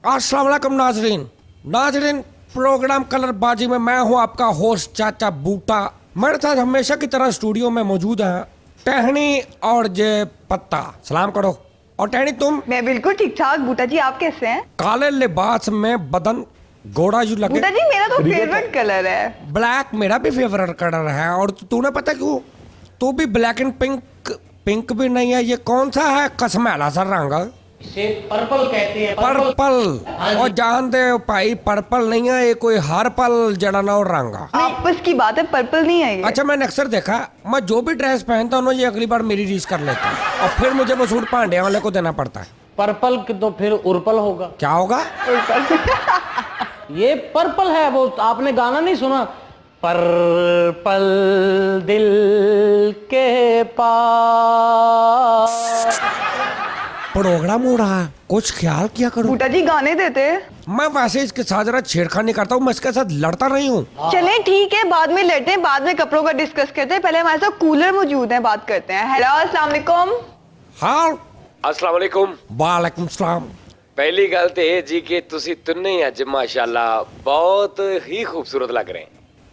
अस्सलाम वालेकुम नाजरीन। नाजरीन, प्रोग्राम कलरबाजी में मैं हूं आपका होस्ट चाचा बूटा। मेरे साथ हमेशा की तरह स्टूडियो में मौजूद हैं टहनी और जे पत्ता। सलाम करो। और टहनी तुम? मैं बिल्कुल ठीक ठाक। बूटा जी आप कैसे हैं? काले लिबास में बदन गोरा यू लगे। बूटा जी मेरा तो फेवरेट कलर है। ब्लैक मेरा भी फेवरेट कलर है। और तूने पता क्यों? तू भी ब्लैक एंड पिंक। पिंक भी नहीं है, ये कौन सा है? कसमैला सा रंग। इसे पर्पल कहते हैं। पर्पल। और जानते हो भाई, पर्पल नहीं है ये, कोई हर पल जड़ा ना और रंगा। आपस की बात है, पर्पल नहीं है ये। अच्छा, मैंने अक्सर देखा, मैं जो भी ड्रेस पहनता हूँ ये अगली बार मेरी रीस कर लेता है और फिर मुझे वो सूट पांडे वाले को देना पड़ता है। पर्पल तो फिर उर्पल होगा। क्या होगा? ये पर्पल है, वो आपने गाना नहीं सुना? पर्पल दिल के पास। प्रोग्राम हो रहा है, कुछ ख्याल किया करो। बूटा जी गाने देते। मैं वैसे इसके साथ जरा छेड़खानी करता हूँ, मैं इसके साथ लड़ता नहीं हूँ। चलें ठीक है, बाद में लड़ते हैं, बाद में कपड़ों का डिस्कस करते हैं। पहले हमारे साथ कूलर मौजूद है, बात करते हैं। हेलो अस्सलाम वालेकुम। हाँ, अस्सलाम वालेकुम। वालेकुम सलाम। पहली गल तो ये जी कि तुसी तिन्ने अज माशाल्लाह बहुत ही खूबसूरत लग रहे हैं।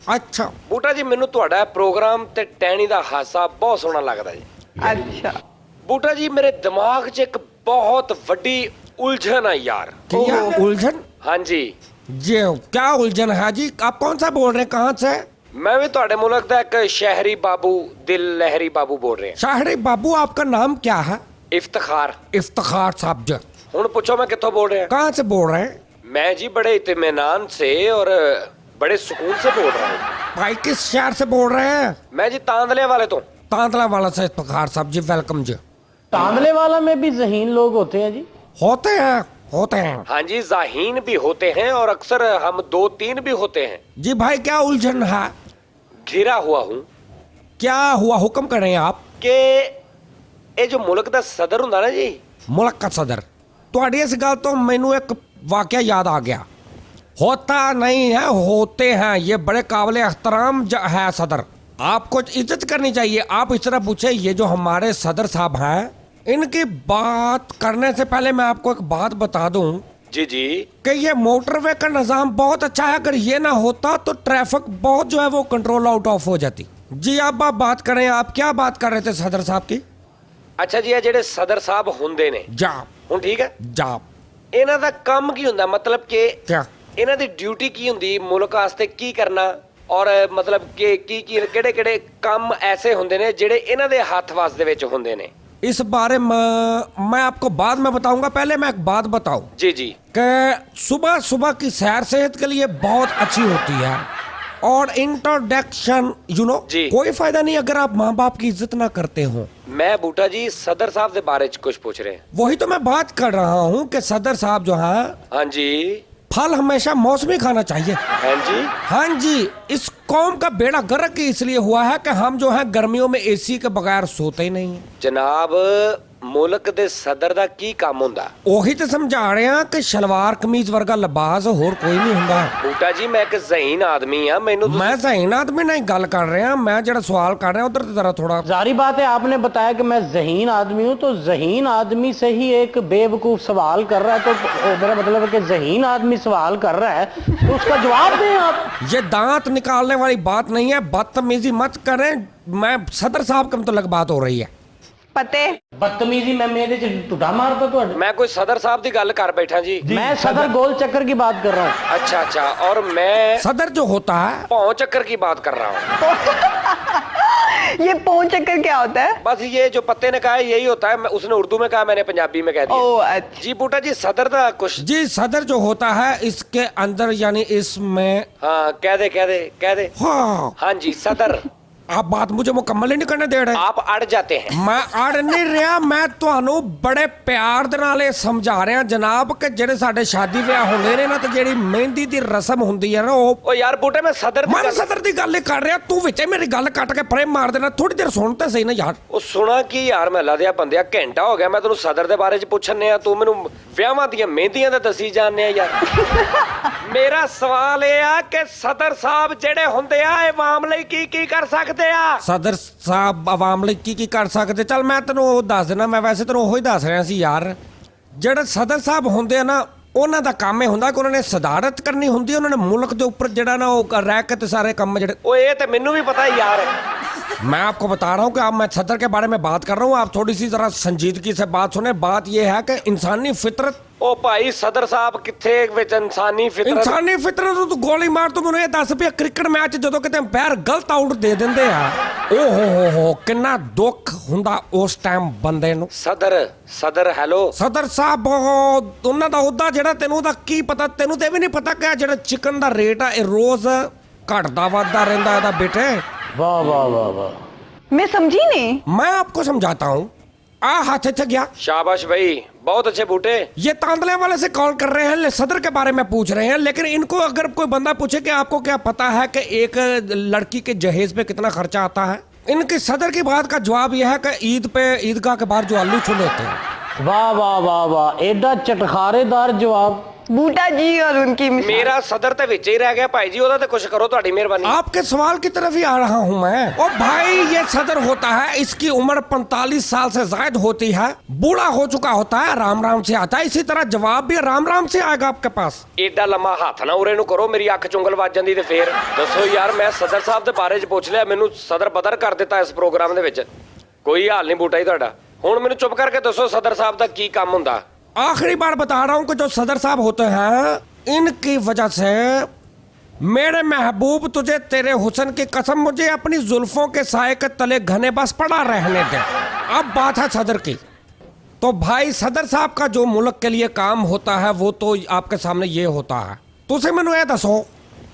अच्छा बूटा जी, मैनू तुहाडा प्रोग्राम ते टहनी दा हासा बहुत सोहना लगदा जी। अच्छा बूटा जी, मेरे दिमाग 'च एक बहुत वड्डी उलझन है यार। क्या उलझन? हाँ जी, जी क्या उलझन है जी? आप कौन सा बोल रहे हैं, कहाँ से? मैं भी तुहाडे मुल्क दा एक शहरी बाबू, दिल लहरी बाबू बोल रहे हैं। शाहरी बाबू, आपका नाम क्या है? इफ्तिखार। इफ्तिखार साहब जी। हुण पूछो मैं कित्थों बोल रहे हैं? कहाँ से बोल रहे हैं? मैं जी बड़े इत्मीनान से और बड़े सुकून से बोल रहा हूँ। भाई किस शहर से बोल रहे हैं? मैं जी तांदले वाले तो। तांतला वाला से इफ्तिखार साहब जी, वेलकम जी। तांदले वाला में भी ज़हीन लोग होते हैं जी। होते हैं। हाँ जी, जाहीन भी होते हैं और अक्सर हम 2-3 भी होते हैं। जी भाई, क्या उलझन है? घिरा हुआ हूँ क्या हुआ, हुक्म करें आप। कि ये जो मुल्क दा सदर हुंदा ना जी, मुल्क का सदर, ਤੁਹਾਡੀ इस गल तो मैनू एक वाकया याद आ गया। होता नहीं है, होते हैं। ये बड़े काबिल एहतराम है सदर, आपको इज्जत करनी चाहिए। आप इस तरह पूछे, ये जो हमारे सदर साहब हैं, इनकी बात करने से पहले मैं आपको एक बात बता दूं जी जी, कि ये मोटरवे का निज़ाम बहुत अच्छा है। अगर ये ना होता तो ट्रैफिक बहुत जो है वो कंट्रोल आउट ऑफ हो जाती। जी आप बात करें, आप क्या बात कर रहे थे सदर साहब की? अच्छा जी, ये ਜਿਹੜੇ सदर साहब ਹੁੰਦੇ ਨੇ जाप ਹੁਣ ਠੀਕ ਹੈ, जाप ਇਹਨਾਂ ਦਾ ਕੰਮ ਕੀ ਹੁੰਦਾ? मतलब कि क्या? ਇਹਨਾਂ ਦੀ ਡਿਊਟੀ ਕੀ ਹੁੰਦੀ ਮੁਲਕ ਵਾਸਤੇ ਕੀ ਕਰਨਾ? ਔਰ मतलब ਕਿ ਕੀ ਕਿਹੜੇ ਕਿਹੜੇ ਕੰਮ ਐਸੇ ਹੁੰਦੇ ਨੇ ਜਿਹੜੇ ਇਹਨਾਂ ਦੇ ਹੱਥ ਵਾਸ ਦੇ ਵਿੱਚ ਹੁੰਦੇ ਨੇ? इस बारे में मैं आपको बाद में बताऊंगा। पहले मैं एक बात बताऊं जी जी, कि सुबह सुबह की सैर सेहत के लिए बहुत अच्छी होती है। और इंट्रोडक्शन जी। कोई फायदा नहीं अगर आप माँ बाप की इज्जत ना करते हो। मैं बूटा जी सदर साहब के बारे च कुछ पूछ रहे हैं। वही तो मैं बात कर रहा हूँ कि सदर साहब जो हैं, हाँ जी। फल हमेशा मौसमी खाना चाहिए। हाँ जी, हाँ जी, इस कौम का बेड़ा गर्क इसलिए हुआ है कि हम जो है गर्मियों में एसी के बगैर सोते ही नहीं। जनाब मुल्क दे सदर दा की काम हुंदा? ਉਹੀ ਤੇ ਸਮਝਾ ਰਹੇ ਆ ਕਿ ਸ਼ਲਵਾਰ ਕਮੀਜ਼ ਵਰਗਾ ਲਿਬਾਸ ਹੋਰ ਕੋਈ ਨਹੀਂ ਹੁੰਦਾ। बूटा जी मैं एक ज़हीन आदमी हाँ, मैनू ਮੈਂ ਜ਼ਹੀਨ ਆਦਮੀ ਨਾਲ ਗੱਲ ਕਰ ਰਿਹਾ। मैं ਜਿਹੜਾ सवाल कर रहा उधर जरा थोड़ा। जारी बात है, आपने बताया कि मैं ज़हीन आदमी हूँ, तो ज़हीन आदमी से ही एक बेवकूफ़ सवाल कर रहा है, तो मेरा मतलब है कि ज़हीन आदमी सवाल कर रहा है तो उसका जवाब दें आप। ये दांत निकालने वाली बात नहीं है, बदतमीजी मत करें। मैं सदर साहब के मतलब बात हो रही है। पते बदतमीजी मैं मेरे च टुटा मारता तो मैं कोई सदर साहब की गल कर बैठा जी। मैं सदर गोल चक्कर की बात कर रहा हूँ। अच्छा अच्छा, और मैं सदर जो होता है, पौ चक्कर की बात कर रहा हूँ। ये पौन चक्कर क्या होता है? बस ये जो पत्ते ने कहा है यही होता है। उसने उर्दू में कहा, मैंने पंजाबी में कह दिया। ओ अच्छा। जी बूटा जी, सदर दा कुछ। जी सदर जो होता है इसके अंदर यानी इसमें। हाँ कह दे कह दे कह दे। हाँ, हाँ जी सदर। आप बात मुझे मुकम्मल ही नहीं करने दे रहे। आप अड़ जाते हैं। मैं अड़ नहीं रहा, मैं ਤੁਹਾਨੂੰ बड़े प्यार ਦੇ ਨਾਲ ਇਹ ਸਮਝਾ ਰਿਹਾ जनाब कि ਜਿਹੜੇ ਸਾਡੇ शादी ਵਿਆਹ ਹੁੰਦੇ ਨੇ ਨਾ, ਤੇ ਜਿਹੜੀ ਮਹਿੰਦੀ ਦੀ ਰਸਮ ਹੁੰਦੀ ਹੈ ਨਾ, ਉਹ ओ यार बूटे, मैं सदर दी ਮੈਂ गल- ਸਦਰ ਦੀ ਗੱਲ ਹੀ ਕਰ ਰਿਹਾ। ਤੂੰ ਵਿੱਚੇ ਮੇਰੀ ਗੱਲ ਕੱਟ ਕੇ ਫਰੇਮ ਮਾਰ ਦੇਣਾ। ਥੋੜੀ ਦੇਰ ਸੁਣ ਤੇ ਸਹੀ ਨਾ ਯਾਰ। ਉਹ ਸੁਣਾ ਕੀ ਯਾਰ, ਮਹੱਲਾ ਦਿਆ ਬੰਦਿਆ, ਘੰਟਾ ਹੋ ਗਿਆ ਮੈਂ ਤੈਨੂੰ ਸਦਰ ਦੇ ਬਾਰੇ ਚ ਪੁੱਛਣੇ ਆ, ਤੂੰ ਮੈਨੂੰ ਵਿਆਹਾਂ ਦੀਆਂ ਮਹਿੰਦੀਆਂ ਦਾ ਦੱਸੀ ਜਾਂਦੇ ਆ ਯਾਰ। ਮੇਰਾ ਸਵਾਲ ਇਹ ਆ ਕਿ ਸਦਰ ਸਾਹਿਬ ਜਿਹੜੇ ਹੁੰਦੇ ਆ ਇਹ ਆਵਾਮ ਲਈ ਕੀ ਕੀ ਕਰ ਸਕਦੇ ਆ? ਸਦਰ ਸਾਹਿਬ ਆਵਾਮ ਲਈ ਕੀ ਕਰ ਸਕਦੇ? ਚੱਲ ਮੈਂ ਤੈਨੂੰ ਉਹ ਦੱਸ ਦੇਣਾ। ਮੈਂ ਵੈਸੇ ਤੈਨੂੰ ਉਹੀ ਦੱਸ ਰਿਹਾ ਸੀ ਯਾਰ। ਜਿਹੜੇ ਸਦਰ ਸਾਹਿਬ ਹੁੰਦੇ ਆ ਨਾ, ਉਹਨਾਂ ਦਾ ਕੰਮ ਇਹ ਹੁੰਦਾ ਕਿ ਉਹਨਾਂ ਨੇ ਸਦਾਰਤ ਕਰਨੀ ਹੁੰਦੀ, ਉਹਨਾਂ ਨੇ ਮੁਲਕ ਦੇ ਉੱਪਰ ਜਿਹੜਾ ਨਾ ਉਹ ਰਹਿ ਕੇ ਤੇ ਸਾਰੇ ਕੰਮ ਜਿਹੜੇ। ਓਏ ਇਹ ਤੇ ਮੈਨੂੰ ਵੀ ਪਤਾ ਯਾਰ। मैं आपको बता रहा हूँ कि अब मैं सदर के बारे में बात कर रहा हूँ, आप थोड़ी सी जरा संजीदगी से बात सुने। बात यह है कि इंसानी फितरत, ਉਹ ਭਾਈ ਸਦਰ ਸਾਹਿਬ ਕਿੱਥੇ ਵਿੱਚ ਇਨਸਾਨੀ ਫਿਤਰਤ। इंसानी फितरत ਨੂੰ ਤੂੰ ਗੋਲੀ ਮਾਰ, ਤੂੰ ਮੈਨੂੰ ਇਹ ਦੱਸ ਵੀ ਕ੍ਰਿਕਟ ਮੈਚ ਜਦੋਂ ਕਿਤੇ ਅੰਪਾਇਰ ਗਲਤ ਆਊਟ ਦੇ ਦਿੰਦੇ ਆ, ਓ ਹੋ ਕਿੰਨਾ ਦੁੱਖ ਹੁੰਦਾ ਉਸ ਟਾਈਮ ਬੰਦੇ ਨੂੰ। ਸਦਰ ਹੈਲੋ। ਸਦਰ ਸਾਹਿਬ ਉਹਨਾਂ ਦਾ ਉਹਦਾ ਜਿਹੜਾ ਤੈਨੂੰ ਉਹਦਾ ਕੀ ਪਤਾ, ਤੈਨੂੰ ਤੇ ਵੀ ਨਹੀਂ ਪਤਾ ਕਿ ਜਿਹੜਾ ਚਿਕਨ ਦਾ ਰੇਟ ਆ ਇਹ ਰੋਜ਼ ਘਟਦਾ ਵੱਧਦਾ ਰਹਿੰਦਾ ਇਹਦਾ ਬੇਟੇ। वाह वाह वाह वाह। मैं समझी नहीं। मैं आपको समझाता हूँ। हाथ से गया। शाबाश भाई, बहुत अच्छे बूटे। ये तांदले वाले से कॉल कर रहे हैं, सदर के बारे में पूछ रहे हैं, लेकिन इनको अगर कोई बंदा पूछे कि आपको क्या पता है कि एक लड़की के जहेज पे कितना खर्चा आता है, इनकी सदर की बात का जवाब यह है कि ईद पे ईदगाह के बाहर जो आलू छुले होते हैं। वाह वाह वाह वाह, एडा चटखारेदार जवाब। बूटा जी और उनकी मिसाल। मेरा सदर ते विच ही रह गया भाई जी, ओदा ते कुछ करो, ਤੁਹਾਡੀ ਮਿਹਰਬਾਨੀ। आपके सवाल की तरफ ही आ रहा हूं मैं। ओ भाई, ये सदर होता है, इसकी उम्र 45 साल से ज्यादा होती है, बूढ़ा हो चुका होता है, राम राम से आता है, इसी तरह जवाब भी राम राम से आएगा आपके पास। ਏਡਾ ਲੰਮਾ ਹੱਥ ਨਾ ਉਰੇ ਨੂੰ ਕਰੋ, ਮੇਰੀ ਅੱਖ ਚੁੰਗਲ ਵੱਜ ਜਾਂਦੀ ਤੇ ਫੇਰ ਦੱਸੋ ਯਾਰ। ਮੈਂ ਸਦਰ ਸਾਹਿਬ ਦੇ ਬਾਰੇ 'ਚ ਪੁੱਛ ਲਿਆ, ਮੈਨੂੰ ਸਦਰ ਬਦਰ ਕਰ ਦਿੱਤਾ ਇਸ ਪ੍ਰੋਗਰਾਮ ਦੇ ਵਿੱਚ। ਕੋਈ ਹਾਲ ਨਹੀਂ ਬੂਟਾ ਜੀ ਤੁਹਾਡਾ। ਹੁਣ ਮੈਨੂੰ ਚੁੱਪ ਕਰਕੇ ਦੱਸੋ ਸਦਰ ਸਾਹਿਬ ਦਾ ਕੀ ਕੰਮ ਹੁੰਦਾ। आखिरी बार बता रहा हूं कि जो सदर साहब होते हैं, इनकी वजह से मेरे महबूब तुझे तेरे हुस्न की कसम मुझे अपनी जुल्फों के साए के तले घने बस पड़ा रहने दे। अब बात है सदर की। तो भाई सदर साहब का जो मुल्क के लिए काम होता है वो तो आपके सामने ये होता है। तुझे मैनू ये दसो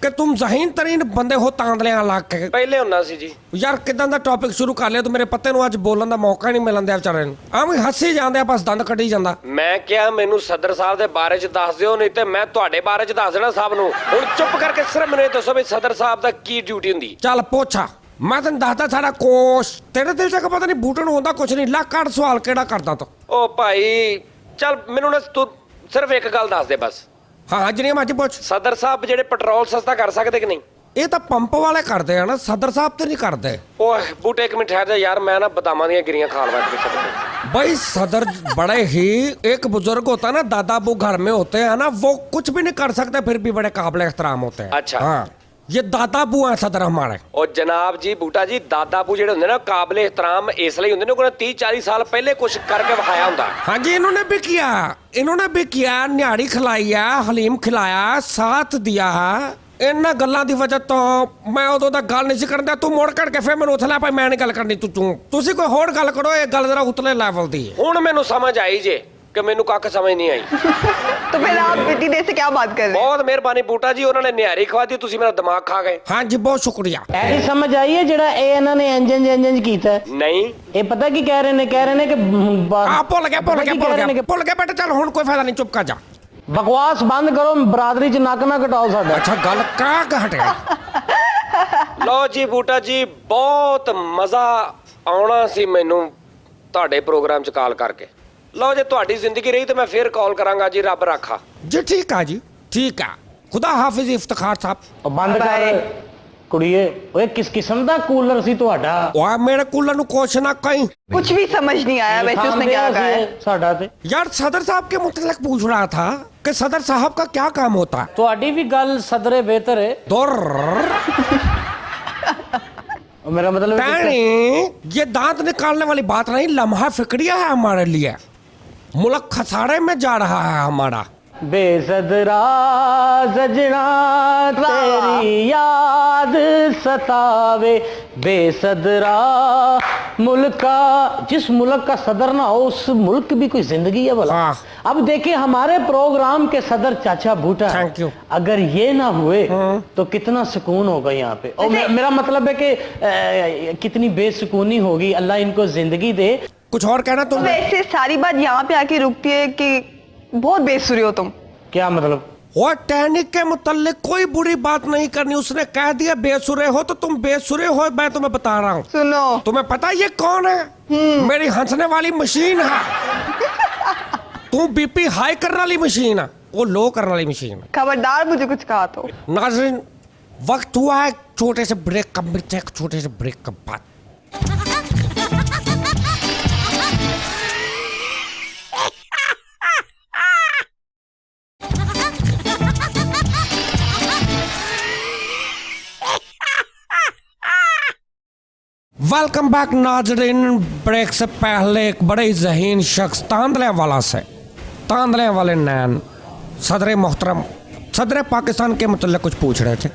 कि तुम जहीन तरीन बंदे हो तांदलियां ला के। ਪਹਿਲੇ ਹੁੰਦਾ ਸੀ ਜੀ। यार किदां दा टॉपिक शुरू कर लिया तू, मेरे पत्ते ਨੂੰ ਅੱਜ ਬੋਲਣ ਦਾ ਮੌਕਾ ਨਹੀਂ ਮਿਲਣ ਦਿਆ ਵਿਚਾਰੇ ਨੂੰ। ਆਵੇਂ ਹੱਸੀ ਜਾਂਦੇ ਆ, ਬਸ ਦੰਦ ਕੱਢੀ ਜਾਂਦਾ। ਮੈਂ ਕਿਹਾ ਮੈਨੂੰ ਸਦਰ ਸਾਹਿਬ ਦੇ ਬਾਰੇ 'ਚ ਦੱਸ ਦਿਓ, ਨਹੀਂ ਤੇ ਮੈਂ ਤੁਹਾਡੇ ਬਾਰੇ 'ਚ ਦੱਸ ਦੇਣਾ ਸਾਹਿਬ ਨੂੰ। ਹੁਣ ਚੁੱਪ ਕਰਕੇ ਸਿਰਫ ਮੈਨੂੰ ਇਹ ਦੱਸੋ ਵੀ ਸਦਰ ਸਾਹਿਬ ਦਾ ਕੀ ਡਿਊਟੀ ਹੁੰਦੀ। ਚੱਲ ਪੁੱਛਾ, ਮੈਂ ਤੈਨੂੰ ਦੱਸਦਾ ਸਾਡਾ ਕੋਸ਼। ਤੇਰੇ ਦਿਲ 'ਚ ਪਤਾ ਨਹੀਂ ਬੂਟੇ ਨੂੰ ਹੁੰਦਾ ਕੁਛ ਨਹੀਂ। ਲੱਕ ਕੱਢ ਸਵਾਲ ਕਿਹੜਾ ਕਰਦਾ ਤੂੰ। ਓ ਭਾਈ ਚੱਲ ਮੈਨੂੰ ਨਾ ਤੂੰ ਸਿਰਫ ਇੱਕ ਗੱਲ ਦੱਸ ਦੇ ਬਸ। ਹਾਂ ਜਿਹੜੀ ਮਰਜ਼ੀ ਪੁੱਛ। ਸਦਰ ਸਾਹਿਬ ਜਿਹੜੇ ਪੈਟਰੋਲ ਸਸਤਾ ਕਰ ਸਕਦੇ ਕਿ ਨਹੀਂ? ਇਹ ਤਾਂ ਪੰਪ ਵਾਲੇ ਕਰਦੇ ਆ ਨਾ, ਸਦਰ ਸਾਹਿਬ ਤੇ ਨਹੀਂ ਕਰਦੇ। ਓਏ ਬੂਟੇ ਇੱਕ ਮਿੰਟ ਠਹਿਰ ਜਾ ਯਾਰ, ਮੈਂ ਨਾ ਬਦਾਮਾਂ ਦੀਆਂ ਗਿਰੀਆਂ ਖਾਣ ਵਾਸਤੇ ਸਦਰ। भाई सदर बड़े ही एक बुजुर्ग होता है ना, दादा अबू घर में होते हैं ना, वो कुछ भी नहीं कर सकते, फिर भी बड़े काबिल एहतराम होते हैं। अच्छा। हाँ, ये दादा अबू हैं सदर हमारे। ਉਹ ਜਨਾਬ ਜੀ ਬੂਟਾ ਜੀ, ਦਾਦਾ ਬੂ ਜਿਹੜੇ ਹੁੰਦੇ ਨਾ ਕਾਬਲੇ ਇhtਰਾਮ ਇਸ ਲਈ ਹੁੰਦੇ ਨੇ ਕਿ 30-40 ਸਾਲ ਪਹਿਲੇ ਕੁਝ ਕਰਕੇ ਵਿਖਾਇਆ ਹੁੰਦਾ। हाँ जी, इन्होंने भी किया, इन्होंने भी किया। न्याड़ी खिलाई है, हलीम खिलाया, साथ दिया है। ਇਹਨਾਂ ਗੱਲਾਂ ਦੀ ਵਜ੍ਹਾ ਤੋਂ ਮੈਂ ਉਦੋਂ ਦਾ ਗੱਲ ਨਹੀਂ ਸੀ ਕਰਨ ਦਿਆ। ਤੂੰ ਮੁੜ ਕੱਢ ਕੇ ਫਿਰ ਮੈਨੂੰ ਉੱਥੇ ਲੈ ਭਾਈ, ਮੈਂ ਨਹੀਂ ਗੱਲ ਕਰਨੀ। ਤੁਸੀਂ ਕੋਈ ਹੋਰ ਗੱਲ ਕਰੋ, ਇਹ ਗੱਲ ਜ਼ਰਾ ਉਤਲੇ ਲੈਵਲ ਦੀ ਹੈ। ਹੁਣ ਮੈਨੂੰ ਸਮਝ ਆਈ ਜੇ ਕਿ ਮੈਨੂੰ ਕੱਖ ਸਮਝ ਨਹੀਂ ਆਈ। तो फिर आप इतनी देर से क्या बात कर रहे हैं? ਬਹੁਤ ਮਿਹਰਬਾਨੀ ਬੂਟਾ ਜੀ, ਉਹਨਾਂ ਨੇ ਨਿਹਾਰੀ ਖਵਾਤੀ, ਤੁਸੀਂ ਮੇਰਾ ਦਿਮਾਗ ਖਾ ਗਏ। हाँ जी, बहुत शुक्रिया। ਐਸੀ ਸਮਝ ਆਈ ਹੈ ਜਿਹੜਾ ਇਹ ਇਹਨਾਂ ਨੇ ਇੰਜ ਕੀਤਾ ਹੈ। ਨਹੀਂ ਇਹ ਪਤਾ ਕੀ ਕਹਿ ਰਹੇ ਨੇ ਕਿ ਭੁੱਲ ਗਿਆ ਭੁੱਲ ਗਿਆ ਬੇਟਾ। ਚੱਲ ਹੁਣ ਕੋਈ ਫਾਇਦਾ ਨਹੀਂ, ਚੁੱਪ ਕਰ ਜਾ। ਬਕਵਾਸ ਬੰਦ ਕਰੋ, ਬਰਾਦਰੀ 'ਚ ਨੱਕ ਨਾ ਕਟਾਓ ਸਾਡਾ। ਅੱਛਾ, ਗੱਲ ਕਾ ਹਟਿਆ। ਲਓ ਜੀ ਬੂਟਾ ਜੀ, ਬਹੁਤ ਮਜ਼ਾ ਆਉਣਾ ਸੀ ਮੈਨੂੰ ਤੁਹਾਡੇ ਪ੍ਰੋਗਰਾਮ 'ਚ ਕਾਲ ਕਰਕੇ। ਲਓ ਜੇ ਤੁਹਾਡੀ ਜ਼ਿੰਦਗੀ ਰਹੀ ਤਾਂ ਮੈਂ ਫਿਰ ਕਾਲ ਕਰਾਂਗਾ ਜੀ। ਰੱਬ ਰਾਖਾ जी ठीक है जी, ठीक है। खुदा हाफिज इफ्तिखार साहब। ਉਹ ਬੰਦ ਕਰ ਕੁੜੀਏ। ਓਏ ਕਿਸ ਕਿਸਮ ਦਾ ਕੂਲਰ ਸੀ ਤੁਹਾਡਾ? ओए मेरे कूलर नु कुछ ना कहीं। कुछ भी समझ नहीं आया वैसे उसने क्या कहा है। ਸਾਡਾ ਤੇ यार सदर साहब के मुतल्लिक पूछ रहा था कि सदर साहब का क्या काम होता है। ਤੁਹਾਡੀ ਵੀ ਗੱਲ ਸਦਰੇ ਬਿਹਤਰ ਹੈ। दौर और मेरा मतलब है कि- टैनी, ये दांत निकालने वाली बात नहीं, लम्हा फिक्रिया है हमारे लिए। मुल्क खसारे में जा रहा है हमारा। बेसदरा सजना तेरी याद सतावे, बेसदरा मुल्क का, जिस मुल्क का सदर ना हो उस मुल्क की भी कोई जिंदगी है भला। हाँ। अब देखिए हमारे प्रोग्राम के सदर चाचा भूटा, Thank you। अगर ये ना हुए तो कितना सुकून होगा यहाँ पे। और मेरा मतलब है कि कितनी बेसुकूनी होगी। अल्लाह इनको जिंदगी दे। कुछ और कहना तुम? वैसे सारी बात यहाँ पे आके रुकती है कि बहुत बेसुरी हो तुम। क्या मतलब? और टैनिक के मुतल्लिक कोई बुरी बात नहीं करनी। उसने कह दिया बेसुरे हो तो तुम बेसुरे हो। मैं तुम्हें बता रहा हूँ। सुनो, तुम्हें पता ये कौन है? मेरी हंसने वाली मशीन है। तू बीपी हाई करने वाली मशीन है, वो लो करने वाली मशीन है। खबरदार मुझे कुछ कहा तो। नाज़रीन, वक्त हुआ है छोटे से ब्रेक का। मिलते हैं एक छोटे से ब्रेक के बाद। वेलकम बैक नाजरीन। ब्रेक से पहले एक बड़े ही ज़हीन शख्स तांदले वाले नैन सदर मोहतरम सदर पाकिस्तान के मतलब कुछ पूछ रहे थे,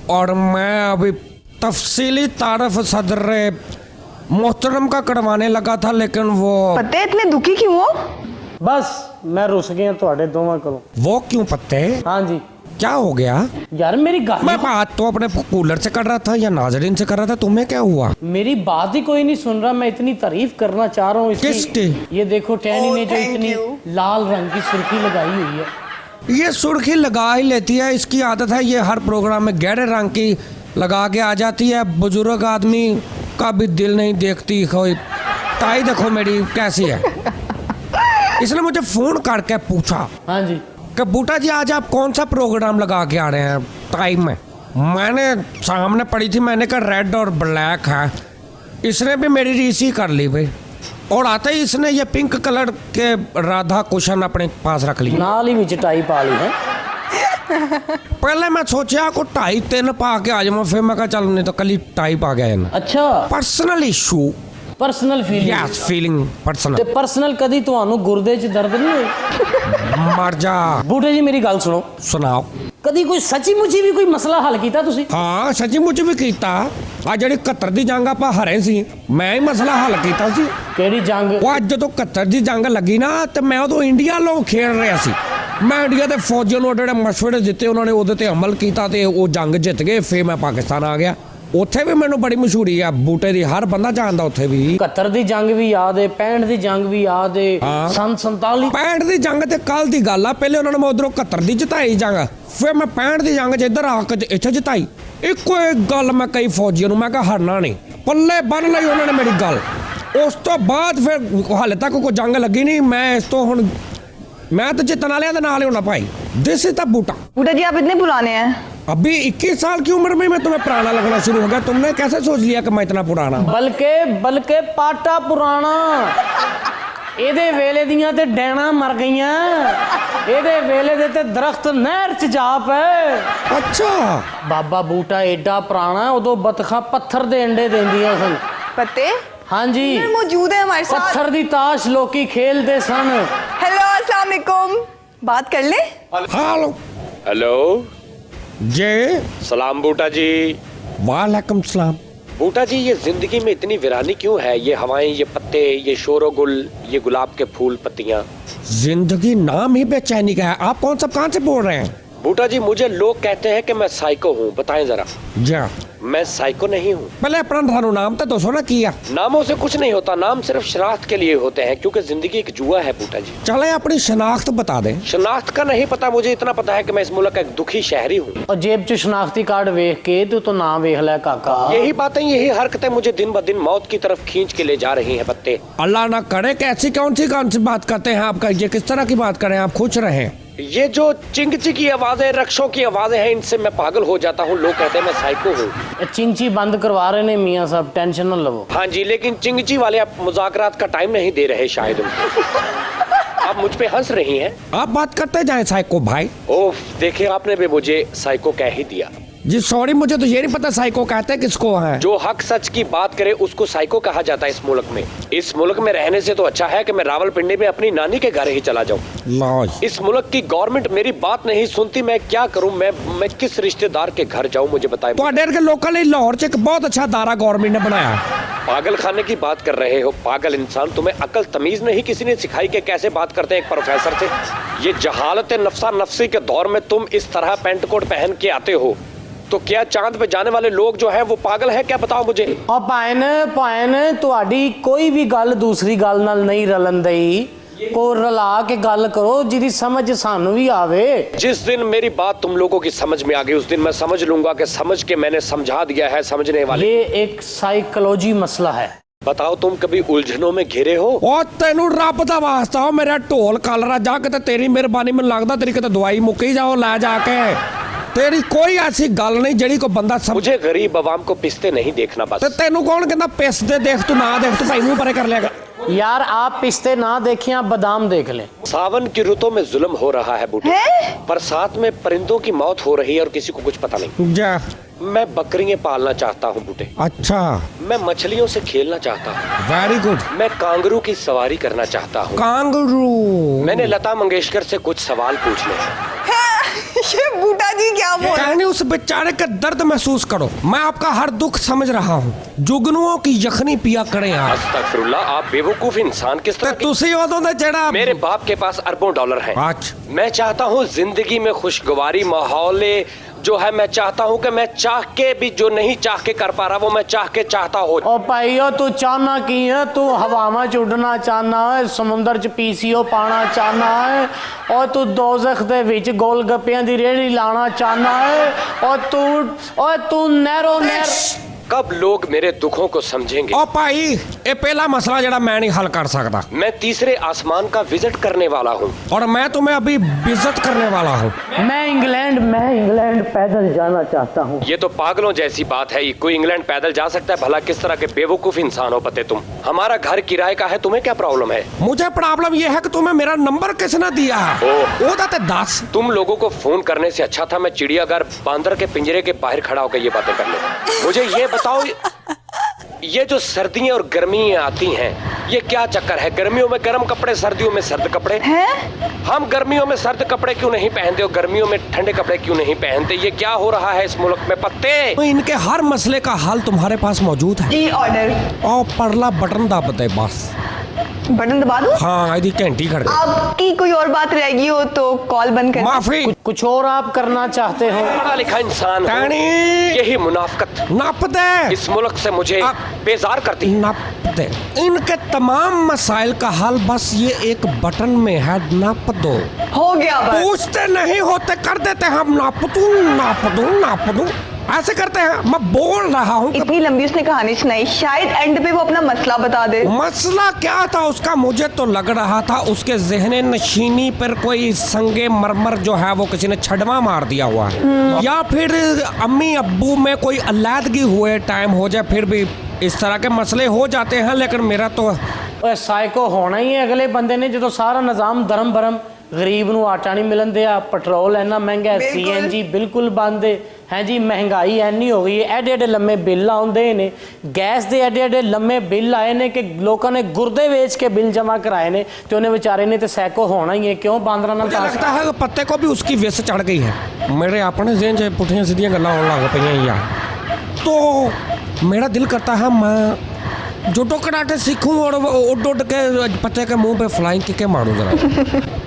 और मैं अभी तफसीली तारफ सदर मोहतरम का करवाने लगा था, लेकिन वो पता है इतने दुखी क्यों हो? बस मैं रुस गया ਤੁਹਾਡੇ ਦੋਵਾਂ ਕੋਲੋਂ। वो क्यों पत्ते? हाँ जी क्या हो गया? यार मेरी गल मैं बात तो अपने कूलर से कर रहा था या नाजरीन से कर रहा था, तुम्हें क्या हुआ? मेरी बात ही कोई नहीं सुन रहा। मैं इतनी तारीफ करना चाह रहा हूँ किसकी? ये देखो टैनी ने जो thank इतनी you. लाल रंग की सुर्खी लगाई हुई है। ये सुर्खी लगा ही लेती है, इसकी आदत है। ये हर प्रोग्राम में गहरे रंग की लगा के आ जाती है। बुजुर्ग आदमी का भी दिल नहीं देखती कोई। टाई देखो मेरी कैसी है। इसने मुझे फोन करके पूछा हाँ जी कि बूटा जी आज आप कौन सा प्रोग्राम लगा के आ रहे हैं टाइम में। मैंने सामने पड़ी थी, मैंने कहा रेड और ब्लैक है। इसने भी मेरी रीसी कर ली भाई, और आते ही इसने ये पिंक कलर के राधा कुशन अपने पास रख ली। नाल ही विच टाई पा ली है। पहले मैं सोचा को 2.5-3 पा के आ जाऊँ, फिर मैं कहा चल नहीं तो कल ही टाई पा गया इन्हें। अच्छा personal issue. Personal feeling yes feeling ਤੇ पर्सनल। ਪਰਸਨਲ ਕਦੀ ਤੁਹਾਨੂੰ ਗੁਰਦੇ 'ਚ ਦਰਦ ਨਹੀਂ ਹੋਈ? मर जा। ਬੂਟੇ ਜੀ ਮੇਰੀ ਗੱਲ ਸੁਣੋ, सुनाओ। ਕਦੀ ਕੋਈ ਸੱਚੀ ਮੁੱਚੀ ਵੀ ਕੋਈ ਮਸਲਾ ਹੱਲ ਕੀਤਾ ਤੁਸੀਂ? ਹਾਂ ਸੱਚੀ ਮੁੱਚ ਵੀ ਕੀਤਾ। ਆ ਜਿਹੜੀ 71 ਦੀ ਜੰਗ ਆਪਾਂ ਹਰੇ ਸੀ, ਮੈਂ ਹੀ ਮਸਲਾ ਹੱਲ ਕੀਤਾ ਸੀ। ਕਿਹੜੀ ਜੰਗ? ਉਹ ਅੱਜ ਜਦੋਂ 71 ਦੀ ਜੰਗ ਲੱਗੀ ਨਾ, ਤੇ ਮੈਂ ਉਦੋਂ ਇੰਡੀਆ ਲੋਕ ਖੇਡ ਰਿਹਾ ਸੀ। ਮੈਂ ਇੰਡੀਆ ਦੇ ਫੌਜੀਆਂ ਨੂੰ ਜਿਹੜੇ ਮਸ਼ਵਰੇ ਦਿੱਤੇ, ਉਹਨਾਂ ਨੇ ਉਹਦੇ ਤੇ ਅਮਲ ਕੀਤਾ ਤੇ ਉਹ ਜੰਗ ਜਿੱਤ ਗਏ। ਫਿਰ ਮੈਂ ਪਾਕਿਸਤਾਨ ਆ ਗਿਆ। ਉੱਥੇ ਵੀ ਮੈਨੂੰ ਬੜੀ ਮਸ਼ਹੂਰੀ ਆ ਬੂਟੇ ਦੀ, ਹਰ ਬੰਦਾ ਜਾਣਦਾ ਉੱਥੇ ਵੀ। 71 ਦੀ ਜੰਗ ਵੀ ਯਾਦ ਹੈ, 65 ਦੀ ਜੰਗ ਵੀ ਯਾਦ ਹੈ, ਹਾਂ। ਸੰਨ 47 65 ਦੀ ਜੰਗ ਤੇ ਕੱਲ ਦੀ ਗੱਲ ਆ। ਪਹਿਲੇ ਉਹਨਾਂ ਨੇ ਮੈਂ ਉਧਰੋਂ 71 ਦੀ ਜਿਤਾਈ ਜੰਗ, ਫਿਰ ਮੈਂ 65 ਦੀ ਜੰਗ 'ਚ ਇੱਧਰ ਆ ਕੇ ਇੱਥੇ ਜਿਤਾਈ। ਇੱਕੋ ਇੱਕ ਗੱਲ ਮੈਂ ਕਈ ਫੌਜੀਆਂ ਨੂੰ, ਮੈਂ ਕਿਹਾ ਹਰਨਾ ਨਹੀਂ, ਪੱਲੇ ਬੰਨ ਲਈ ਉਹਨਾਂ ਨੇ ਮੇਰੀ ਗੱਲ। ਉਸ ਤੋਂ ਬਾਅਦ ਫਿਰ ਹਾਲੇ ਤੱਕ ਕੋਈ ਜੰਗ ਲੱਗੀ ਨਹੀਂ। ਮੈਂ ਇਸ ਤੋਂ ਹੁਣ ਮੈਂ ਤਾਂ ਜਿੱਤਣ ਵਾਲਿਆਂ ਦੇ ਨਾਲ ਹੀ ਹੋਣਾ ਭਾਈ। दिस इज द बूटा। बूटा जी आप इतने पुराने हैं। अभी 21 साल की उम्र में मैं तुम्हें पुराना लगना शुरू हो गया। तुमने कैसे सोच लिया कि मैं इतना पुराना? ਬਲਕਿ ਪਾਟਾ ਪੁਰਾਣਾ। ਇਹਦੇ ਵੇਲੇ ਦੀਆਂ ਤੇ ਡੈਣਾ ਮਰ ਗਈਆਂ। ਇਹਦੇ ਵੇਲੇ ਦੇ ਤੇ ਦਰਖਤ ਨਹਿਰ 'ਚ ਜਾ ਪਏ। अच्छा ਬਾਬਾ ਬੂਟਾ ਐਡਾ ਪੁਰਾਣਾ, ਉਦੋਂ ਬਤਖਾਂ ਪੱਥਰ ਦੇ ਅੰਡੇ ਦਿੰਦੀਆਂ ਸਨ। पत्ते हाँ जी मौजूद है हमारे साथ। पत्थर दी ताश लोकी खेलते सन। हेलो अस्सलाम वालेकुम, बात कर ले। हेलो हेलो जी। सलाम बूटा जी। वालेकुम सलाम। बूटा जी ये जिंदगी में इतनी वीरानी क्यों है? ये हवाएं, ये पत्ते, ये शोरो गुल, ये गुलाब के फूल पत्तियां। जिंदगी नाम ही बेचैनी का है। आप कौन सब कहाँ से बोल रहे हैं? बूटा जी मुझे लोग कहते हैं कि मैं साइको हूँ, बताएं जरा। जा मैं साइको नहीं हूँ। पहले अपना थानू नाम तो दसो ना किया। नामों से कुछ नहीं होता, नाम सिर्फ शनाख्त के लिए होते हैं, क्योंकि जिंदगी एक जुआ है बूटा जी। चले अपनी शनाख्त बता दे। शनाख्त का नहीं पता, मुझे इतना पता है कि मैं इस मुल्क का एक दुखी शहरी हूँ। और जेब च शनाख्ती कार्ड वेख के तो नाम वेख ले काका। यही बातें, यही हरकतें मुझे दिन ब दिन मौत की तरफ खींच के ले जा रही हैं पत्ते। अल्लाह ना करे कि ऐसी कौन सी बात करते हैं आप? ये किस तरह की बात करें? आप खुश रहें। ये जो चिंगची की आवाजें, रक्षों की आवाजें हैं, इनसे मैं पागल हो जाता हूँ। लोग कहते हैं मैं साइको हूँ। चिंची बंद करवा रहे ने मियाँ साहब, टेंशन न लो। हाँ जी, लेकिन चिंगची वाले आप मुज़ाकरात का टाइम नहीं दे रहे शायद उनको। आप मुझ पे हंस रही हैं। आप बात करते जाए साइको भाई। ओह देखिए, आपने भी मुझे साइको कह ही दिया। जी सॉरी, मुझे तो ये नहीं पता साइको कहते किसको है। जो हक सच की बात करे उसको साइको कहा जाता है इस मुल्क में। इस मुल्क में रहने से तो अच्छा है कि मैं रावलपिंडी में अपनी नानी के घर ही चला जाऊं। लॉज इस मुल्क की गवर्नमेंट मेरी बात नहीं सुनती, मैं क्या करूं? मैं किस रिश्तेदार के घर जाऊं, मुझे बताएं। तो अडेर के लोकल ही लाहौर से एक बहुत अच्छा दारा गवर्नमेंट ने बनाया। पागल खाने की बात कर रहे हो पागल इंसान, तुम्हें अकल तमीज नहीं किसी ने सिखाई कि कैसे बात करते हैं एक प्रोफेसर से? ये जहालत नफ्सा नफ्सी के दौर में तुम इस तरह पेंट कोट पहन के आते हो, तो क्या चांद पे जाने वाले लोग जो हैं वो पागल है क्या? बताओ मुझे। और भैन तुहाडी कोई भी गल दूसरी गल नाल नहीं रलन दई। को रला के गल करो जिहदी समझ सानू भी आवे। जिस दिन मेरी बात तुम लोगों की समझ में आ गई, उस दिन मैं समझ लूंगा कि समझ के मैंने समझा दिया है समझने वाले। ये एक साइकोलॉजी मसला है। बताओ तुम कभी उलझनों में घिरे हो? और तेनू रब दा वास्ता हो मेरा ढोल कलरा जा के तेरी मेहरबानी में लगता तेरी किते दवाई मुक्की जाओ लै जाके। तेरी कोई ऐसी गल नहीं जड़ी को बंदा मुझे गरीब अवाम को पिसते नहीं देखना बस। ते तेनू कौन कहंदा पिसदे? देख तू ना देख, तू भाई मुंह परे कर लेगा। यार आप पिस्ते ना देखें, आप बादाम देख लें। सावन की रुतों में जुल्म हो रहा है बूटे, पर साथ में परिंदों की मौत हो रही है और किसी को कुछ पता नहीं। जा मैं बकरियां पालना चाहता हूँ बूटे। अच्छा, मैं मछलियों से खेलना चाहता हूँ। Very good. मैं कांगरू की सवारी करना चाहता हूँ। कांगरू। मैंने लता मंगेशकर से कुछ सवाल पूछने हैं। ये बूटा जी क्या बोल रहे हैं? कहने उस बेचारे का दर्द महसूस करो। मैं आपका हर दुख समझ रहा हूँ। जुगनुओं की यखनी पिया करें आप। अस्तगफिरुल्लाह, आप बेवकूफ इंसान किस ते तरह के? तुसी उदों दे जेड़ा मेरे बाप के पास अरबों डॉलर हैं। अच्छा, मैं चाहता हूँ जिंदगी में खुशगवारी माहौल जो है, मैं चाहता हूँ कि मैं चाह के भी जो नहीं चाह के कर पा रहा वो मैं चाह के चाहता हो। ओ भाईओ तू चाहना की है? तू हवा च उड़ना चाहना है, समुंदर च पीसीओ पाना चाहना है, और तू दोजख दे विच गोलगप्पियां दी रेहड़ी लाना चाहना है, और तू नैरो नैर। कब लोग मेरे दुखों को समझेंगे? ओ भाई, ये पहला मसला जड़ा मैं नहीं हल कर सकता। मैं तीसरे आसमान का विजिट करने वाला हूँ। और मैं तुम्हें अभी विजिट करने वाला हूँ। मैं इंग्लैंड पैदल जाना चाहता हूँ। ये तो पागलों जैसी बात है। कोई इंग्लैंड पैदल जा सकता है? भला किस तरह के बेवकूफ इंसान हो पते तुम। हमारा घर किराए का है, तुम्हें क्या प्रॉब्लम है? मुझे प्रॉब्लम यह है कि तुम्हें मेरा नंबर किसने दिया है? वो तो 10। तुम लोगों को फोन करने से अच्छा था मैं चिड़ियाघर बांदर के पिंजरे के बाहर खड़ा होकर ये बातें कर ले। मुझे ये बताओ, ये जो सर्दियां और गर्मियां आती हैं, ये क्या चक्कर है? गर्मियों में गर्म कपड़े, सर्दियों में सर्द कपड़े हैं? हम गर्मियों में सर्द कपड़े क्यों नहीं पहनते और गर्मियों में ठंडे कपड़े क्यों नहीं पहनते? ये क्या हो रहा है इस मुल्क में पत्ते? तो इनके हर मसले का हल तुम्हारे पास मौजूद है। जी ऑर्डर। और परला बटन दब दे बस। बटन दबा दूं? हाँ, यदि घंटी खड़ गई। आपकी कोई और बात रहेगी हो तो कॉल बंद कर। माफी। कुछ और आप करना चाहते हो? पढ़ा लिखा इंसान हूं। टैनी। यही मुनाफकत नप दे। इस मुल्क से मुझे बेजार करती है। नप दे। इनके तमाम मसाइल का हल बस ये एक बटन में है, नप दो। हो गया बस। पूछते नहीं होते, कर देते हम। नाप दूं ऐसे करते हैं। मैं बोल रहा हूँ इतनी लंबी उसने कहानी सुनाई, शायद एंड पे वो अपना मसला बता दे। मसला क्या था उसका? मुझे तो लग रहा था उसके ज़हन नशीनी पर कोई संगे मरमर जो है वो किसी ने छड़वा मार दिया हुआ है, या फिर अम्मी अब्बू में कोई अलहदगी हुए टाइम हो जाए, फिर भी इस तरह के मसले हो जाते हैं। लेकिन मेरा तो साइको होना ही है अगले बंदे ने, जो सारा निज़ाम धर्म भरम, गरीब नू आटा नहीं मिलन दिया, पेट्रोल इन्ना महंगा है, CNG बिल्कुल बंद है जी, महंगाई इन्नी हो गई है, एडे एडे लम्मे बिल आउंदे ने, गैस दे एडे एडे लम्मे बिल आए ने कि लोगों ने गुर्दे बेच के बिल जमा कराए ने, तो उन्हें बेचारे ने तो सैको होना ही है। क्यों बांदरा ना? मुझे लगता है कि पत्ते को भी उसकी विस चढ़ गई है। मेरे अपने ज़हन से पुठियां सीधियां गल्लां होने लग पईयां यार। तो मेरा दिल करता है मैं जूडो कराटे सीखूं और उड़ उड़ के पत्ते के मुंह पे फ्लाइंग किक मारूं जरा।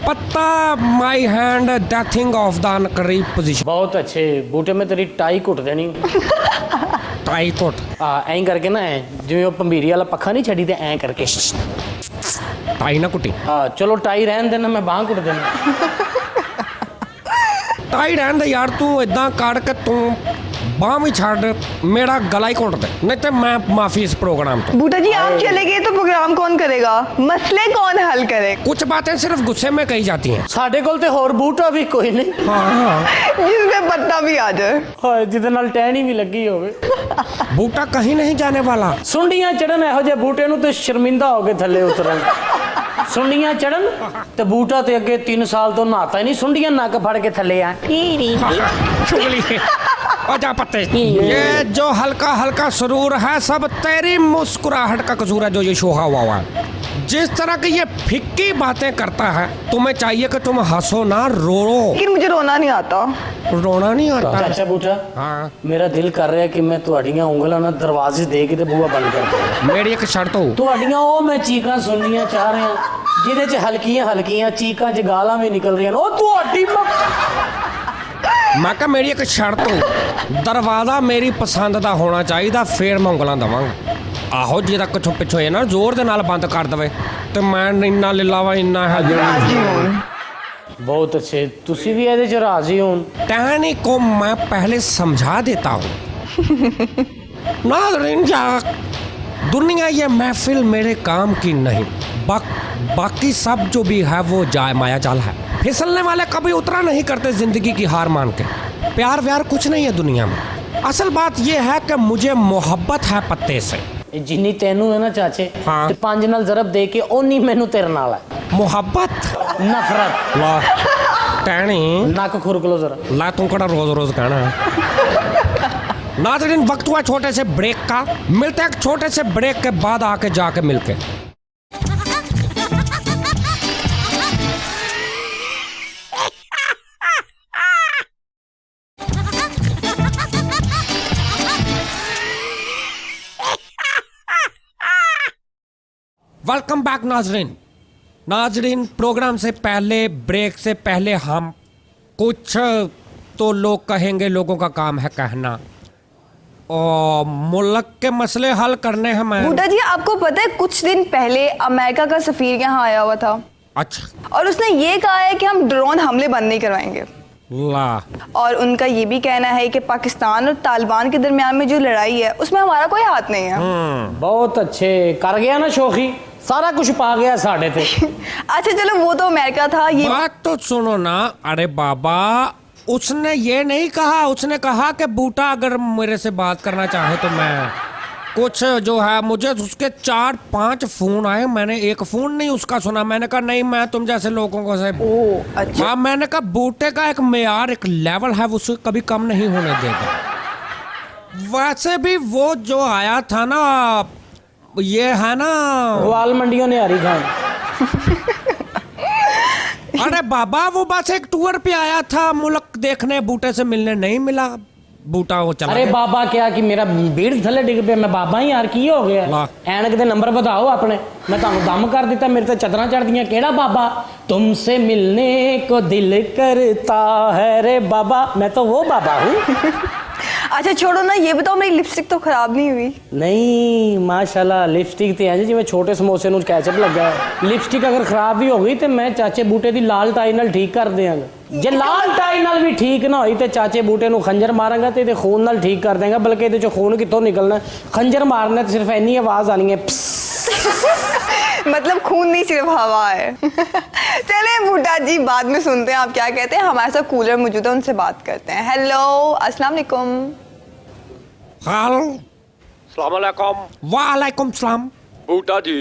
पत्ता my hand that thing of the अनकरीब पोजीशन। बहुत अच्छे बूटे में तेरी टाई घुट देनी। टाई कोट ऐं करके ना, जिवें वो पंबीरी वाला पखा नहीं छड़ी, ते ऐं करके। टाई ना कुटी। हाँ चलो टाई रहन देना, मैं बांह घुट देना। टाई रहन दे यार, तू इदां काट के तू बांह भी छाड़, मेरा गला ही घुट दे, नहीं तो मैं माफी इस प्रोग्राम तो। बूटा जी आप चले गए तो प्रोग्राम कौन करेगा? मसले कौन हल करे? कुछ बातें सिर्फ गुस्से में कही जाती हैं। साढ़े कोल ते होर बूटा भी कोई नहीं। हाँ, जिसमें पत्ता भी आ जाए। हाय जिदे नाल टहनी भी लगी होवे। बूटा कहीं नहीं जाने वाला। सुंडियां चढ़न ਇਹੋ ਜਿਹੇ बूटे ਨੂੰ ਤੇ शर्मिंदा हो गए थल्ले उतरन। सुंडियां चढ़न ते बूटा ते अगे 3 साल तो नहाता ही नहीं, सुंडियां नक फड़ के थल्ले आ। चुगली और जा पत्ते। ये जो हल्का हल्का सुरूर है सब तेरी मुस्कुराहट का कसूर है जो ये शोहा हुआ है। जिस तरह की ये फिक्की बातें करता है, तुम्हें चाहिए कि तुम हंसो ना, रो। लेकिन मुझे रोना नहीं आता। रोना नहीं आता? अच्छा बूटा, हाँ, मेरा दिल कर रहा है कि मैं ਤੁਹਾਡੀਆਂ ਉਂਗਲਾਂ ਨਾਲ ਦਰਵਾਜ਼ੇ ਦੇ ਕੇ ਤੇ ਬੂਹਾ ਬੰਦ ਕਰ ਦਾਂ। मेरी एक शर्त हो। ਤੁਹਾਡੀਆਂ ਉਹ ਮੈਂ ਚੀਕਾਂ ਸੁਣਨੀਆਂ ਚਾਹ ਰਿਹਾ, ਜਿਹਦੇ 'ਚ ਹਲਕੀਆਂ ਹਲਕੀਆਂ ਚੀਕਾਂ 'ਚ ਗਾਲਾਂ ਵੀ ਨਿਕਲ ਰਹੀਆਂ ਨੇ। ਉਹ ਤੁਹਾਡੀ मैं कहा मेरी एक शर्त हो, दरवाजा मेरी पसंद का होना चाहिए, फिर मैं उंगलां दवांगा। आहो जी तक पिछों पिछों ये ना जोर दे नाल बंद कर दवे तो मैं इन्ना लिला वा इन्ना है। राजी हूँ। बहुत अच्छे, तुसी भी ਇਹਦੇ 'ਚ राजी हो। टहनी को मैं पहले समझा देता हूँ। नाज़रीन, दुनिया ये महफिल मेरे काम की नहीं, बाकी सब जो भी है वो जाय माया जाल है। फिसलने वाले कभी उतरा नहीं करते जिंदगी की हार मान के। प्यार व्यार कुछ नहीं है दुनिया में। असल बात ये है कि मुझे मोहब्बत है पत्ते से। जिन्नी तेनू है ना चाचे, हाँ। ते 5 नाल ज़रब दे के ओनी मैनू तेरे नाल है। मोहब्बत नफरत। ला टहनी नक खुरक लो जरा। ला तू कड़ा रोज रोज कहना है। नाज़रीन, वक्त हुआ छोटे से ब्रेक का। मिलते हैं एक छोटे से ब्रेक के बाद आके जाके मिलके। वेलकम बैक नाजरीन, प्रोग्राम से पहले, ब्रेक से पहले हम कुछ तो लोग कहेंगे, लोगों का काम है कहना, और मुल्क के मसले हल करने हैं। मैं बूटा जी, आपको पता है कुछ दिन पहले अमेरिका का सफीर यहाँ आया हुआ था, अच्छा, और उसने ये कहा है कि हम ड्रोन हमले बंद नहीं करवाएंगे। ला, और उनका ये भी कहना है कि पाकिस्तान और तालिबान के दरमियान में जो लड़ाई है उसमें हमारा कोई हाथ नहीं है। बहुत अच्छे कर गया ना शोखी, सारा कुछ पा गया साढ़े थे। अच्छा चलो, वो तो अमेरिका था। ये बात तो सुनो ना। अरे बाबा, उसने ये नहीं कहा, उसने कहा कि बूटा अगर मेरे से बात करना चाहे तो मैं कुछ जो है, मुझे उसके 4-5 फोन आए, मैंने एक फोन नहीं उसका सुना। मैंने कहा नहीं, मैं तुम जैसे लोगों को से ओह अच्छा। हाँ, मैंने कहा बूटे का एक मेयार, एक लेवल है, उसे कभी कम नहीं होने देगा। वैसे भी वो जो आया था ना, ये है ना, ग्वाल मंडियों ने हरी खान। अरे बाबा, वो बस एक टूर पे आया था मुल्क देखने, बूटे से मिलने नहीं मिला। बूटा वो चला अरे गया। बाबा क्या कि मेरा भीड़ थले डिग पे, मैं बाबा ही यार की हो गया। एनक दे नंबर बताओ अपने, मैं ਤੁਹਾਨੂੰ दम कर दिता, मेरे ते चदरां चढ़ दियां। केड़ा बाबा? तुमसे मिलने को दिल करता है रे बाबा, मैं तो वो बाबा हूँ। अच्छा छोड़ो ना, ये बताओ मेरी लिपस्टिक तो खराब नहीं हुई? नहीं माशाल्लाह, लिपस्टिक ते है जिवें छोटे समोसे ਨੂੰ कैचअप लगा है। लिपस्टिक अगर खराब भी हो गई तो मैं चाचे बूटे ਦੀ लाल टाई ਨਾਲ ठीक कर देंगा। जे लाल टाई ਨਾਲ भी ठीक ना होई तो चाचे बूटे ਨੂੰ खंजर मारांगा ਤੇ ਇਹਦੇ खून ਨਾਲ ठीक कर देंगा। बल्कि ਇਹਦੇ ਚੋਂ खून कितों निकलना, खंजर मारना तो सिर्फ इन्नी आवाज आनी है। मतलब खून नहीं, सिर्फ हवा है। चले बूटा जी, बाद में सुनते हैं आप क्या कहते हैं। हमारे साथ कूलर मौजूद है, उनसे बात करते हैं। हेलो, अस्सलाम वालेकुम। हेलो, ਸਲਾਮੁਅਲੈਕਮ। वालेकुम सलाम। ਬੂਟਾ ਜੀ,